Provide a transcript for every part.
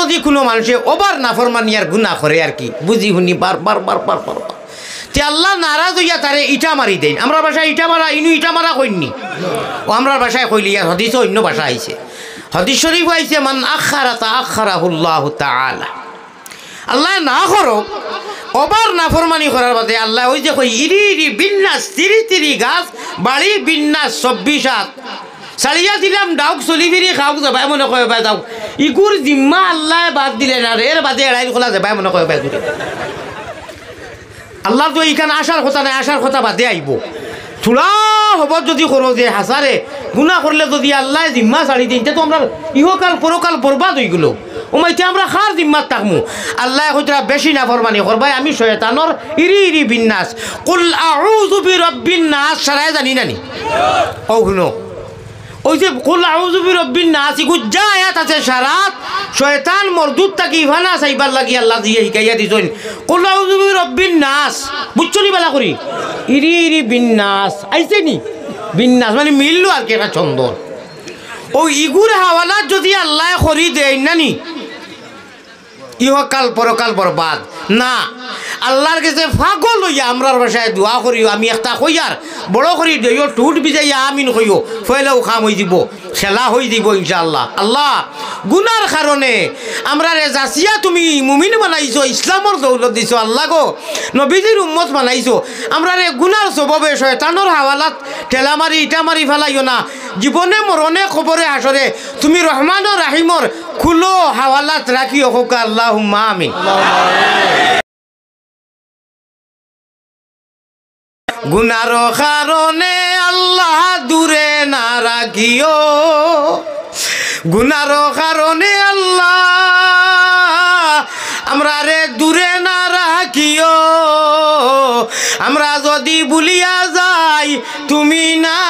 যদি কোনো মানুষে ওবার নাফরমানি আর গুনাহ করে আর কি বুঝি শুনি বারবার তে আল্লাহ নারাজ হইয়া তারে ইটা মারি দেন। আমরা ভাষায় ইটা মারা ইনু ইটা মারা কইনি, ও আমরা ভাষায় কইলি আর হাদিসে অন্য ভাষা আইছে। হাদিস শরীফ আইছে মান আখারা তাআখারাহুল্লাহু তাআলা, আল্লাহ না করো ওবার নাফরমানি করার বাদে আল্লাহ ওই যে কই ইরি বিন্যাস তিরি গাছ বাড়ি বিন্যাস 24 হাত সারিয়া দিলাম ডাউক চলি ফিরি খাওক যাবাই মনে কয় বাই যাও ইগুর জিম্মা আল্লাহ বাদ দিলেন আর এর বাদে এড়াই খোলা যাবাই মনে কয় বাই ঘুরে। আল্লাহ তো এইখানে আসার কথা নাই, আসার কথা বাদে আইব থোড়া হব যদি করো যে হাসারে গুনাহ করলে যদি আল্লাহ জিম্মা ছাড়ি দিন তো আমরা ইহকাল পরকাল বরবাদ হয়ে গেল। ওমাইতে আমরা খার জিম্মাত থাকমু। আল্লাহ হয়তো বেশি না ফরমানি করবাই আমি শয়তানর ইরি বিন্যাস কুল আউযু বিরাব্বিন নাস সারায় জানি নানি ও শুনো ওই যে কুল আউযু বিরাব্বিন নাস ইগুজা আয়াত আছে সারাত শয়তান মরদুদ তাকি ইভানা সাইবার লাগি আল্লাহ দিয়ে হিকাইয়া দিছেন কুল আউযু বিরাব্বিন নাস বুঝছনি বালা করি ইরি বিন্যাস আইছে নি বিন্যাস মানে মিললো আর কি একটা চন্দন ও ইগুর হাওয়ালাত যদি আল্লাহ করি দেয় নানি ইহকাল পরকাল বরবাদ না। আল্লাহর কাছে পাগল হইয়া আমরার ভাষায় দোয়া করিও আমি একটা কইয়ার বড় করি দিও টুট বিজাইয়া আমিন কইও ফয়লাও খাম হয়ে দিব খেলা হয়ে দিব ইনশাআল্লাহ। আল্লাহ গুনার কারণে আমরা রে জাসিয়া তুমি মুমিন বানাইছো ইসলামর দৌলত দিছো আল্লাহ গো নবীজির উম্মত বানাইছো আমরা রে গুনার স্বভাবে শয়তানের হাওয়ালাত ঠেলা মারি ইটা মারি ফেলাইও না। জীবনে মরণে খবরে আসরে তুমি রহমান ও রাহিমর খুলো হাওয়ালাত রাখিও হোক আল্লাহুম্মা আমিন। গুনার কারণে আল্লাহ দূরে না রাখিও, গুনার কারণে আল্লাহ আমরা রে দূরে না রাখিও। আমরা যদি ভুলিয়া যাই তুমি না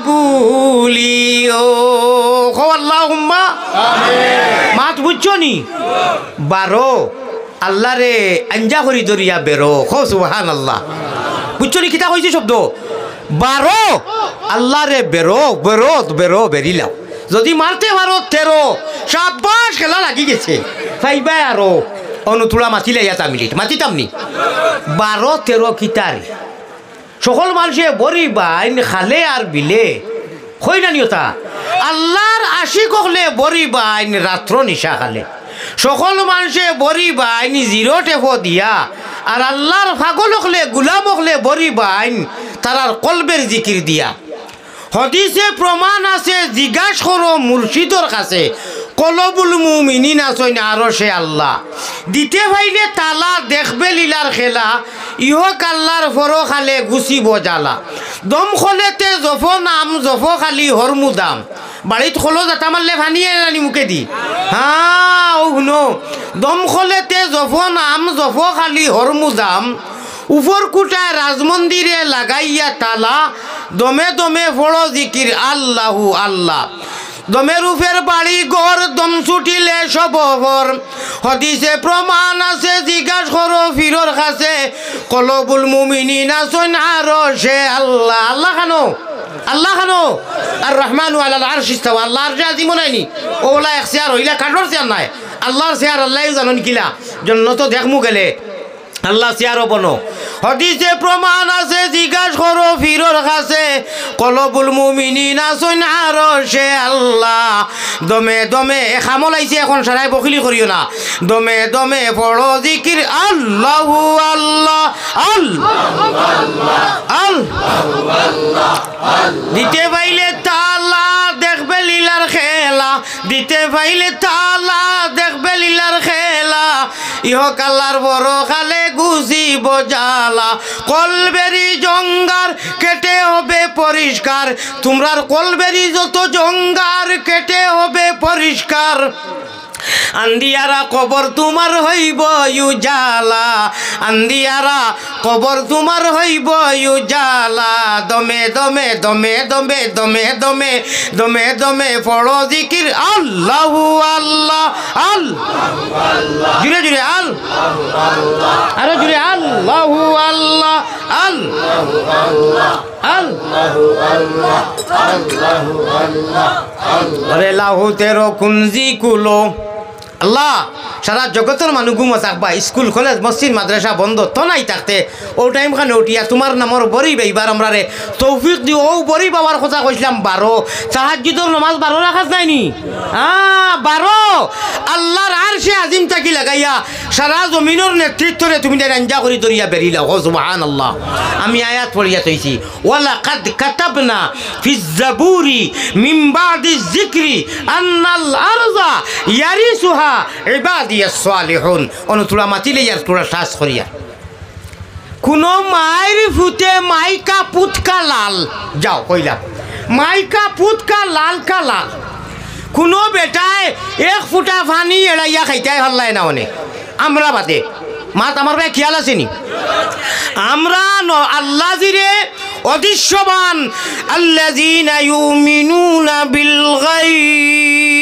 ভুলিও আল্লাহুম্মা আমিন। মাত বুঝছো নি 12 আল্লাহ রে আঞ্জা করি দরিয়া বেরো খো সুবহানাল্লাহ বুঝছো নি কিতা হয়েছে শব্দ 12 আল্লাহ রে বেরো বেরো বেরো বেরিলাও যদি মারতে পারো 13 শাবাশ খেলা লাগি গেছে ফাইবাই আরো অনুথুড়া মাতিলে ইয়াতা মিনিট মাতিতাম নি 12 13 কিতার সকল মানুষে বরি বাইন খালে আর বিলে হই না নিয়তা আল্লাহর আশিক হলে বরি বাইন রাত্র নিশা খালে সকল মানুষে বরি বাইন 0 টেফো দিয়া আর আল্লাহর পাগল হলে গুলাম হলে বরি বাইন তারার কলবের জিকির দিয়া। হদিসে প্রমাণ আছে জিজ্ঞাস করো মুর্শিদর কাছে কলবুল মুমিনিন আছেন আরো সে আল্লাহ দিতে ভাইলে তালা দেখবে লীলার খেলা ইহক আল্লাহর ফরো খালে গুছিব জ্বালা দম খলেতে জফ নাম জফ খালি হরমুদাম বাড়িত খোলো যাতা মারলে ভানিয়ে রানি মুখে দি হ্যাঁ ও শুনো দম খলেতে জফ নাম জফ খালি হরমুদাম উপর কুটায় রাজমন্দিরে লাগাইয়া তালা দমে দমে ফড়ো জিকির আল্লাহু আল্লাহ দমের উপের বাড়ি ঘর দম ছুটিলে সবর হদিসে প্রমাণ আছে জিজ্ঞাস করো ফিরর কাছে কলবুল মুমিনিন আছেন আরো সে আল্লাহ আল্লাহ খানো আর রহমানু আলাল আরশ ইস্তাওয়া আল্লাহর যে আজিম নাইনি ওলা এক চেয়ার হইলা কাঠর চেয়ার নাই আল্লাহর চেয়ার আল্লাহ জানেন কিলা জন্নত দেখমু গেলে আল্লাহ চেয়ারও বনো হদিসে প্রমাণ আছে জিজ্ঞাস করো ফিরর কাছে কলবুল মুমিনিন আছেন আরো সে আল্লাহ দমে দমে খামল আইছে এখন সারাই বকিলি করিও না দমে দমে পড়ো জিকির আল্লাহু আল্লাহ আল্লাহ দিতে পাইলে তালা দেখবে লীলার খেলা দিতে পাইলে তালা দেখবে লীলার খেলা ইহক আল্লাহর বড় খালে গুছি বজালা কলবেরি জঙ্গার কেটে হবে পরিষ্কার তোমরার কলবেরি যত জঙ্গার কেটে হবে পরিষ্কার আন্দিয়ারা কবর তোমার হইব উজালা আন্দিয়ারা কবর তোমার হইব উজালা দমে দমে দমে দমে দমে দমে দমে দমে পড়ো জিকির আল্লাহু আল্লাহ আল্লাহ জুড়ে জুড়ে আরো জুড়ে আল্লাহু আল্লাহ আল্লাহু আল্লাহ আল্লাহু আল্লাহ আল্লাহু আল্লাহ আরে লাহু তেরো কুঞ্জি কুলো আল্লাহ সারা জগতের মানুষ ঘুমো থাকবা স্কুল কলেজ মসজিদ মাদ্রাসা বন্ধ তো নাই থাকতে ও টাইম খানে উঠিয়া তোমার নামর বরি এইবার আমরা রে তৌফিক দিও ও বরি বাবার কথা কইছিলাম 12 তাহাজ্জুদের নামাজ 12 রাখাত নাইনি 12 আল্লাহর আরশে আজিম তাকি লাগাইয়া সারা জমিনের নেতৃত্বরে তুমি রাঞ্জা করি দরিয়া বেরিলা ও সুবহানাল্লাহ। আমি আয়াত পড়িয়া তৈছি ওয়ালাকাদ কাতাবনা ফিজ জাবুরি মিন বাদি যিকরি আন্নাল আরযা ইয়ারিসুহা ইবাদিয়াস সালিহুন। অনুতুলা মাতিলে ইয়ার তোরা শ্বাস করিয়া কোনো মায়ের ফুটে মাইকা পুতকা লাল যাও কইলা মাইকা পুতকা লাল কা লাল কোনো বেটায় 1 ফুটা পানি এড়াইয়া খাইতে হল্লায় না অনেক আমরা বাদে মাত আমার ভাই খেয়াল আসেনি আমরা আল্লাহ জিরে অদৃশ্যবান আল্লাযীনা ইউমিনুনা বিল গায়ব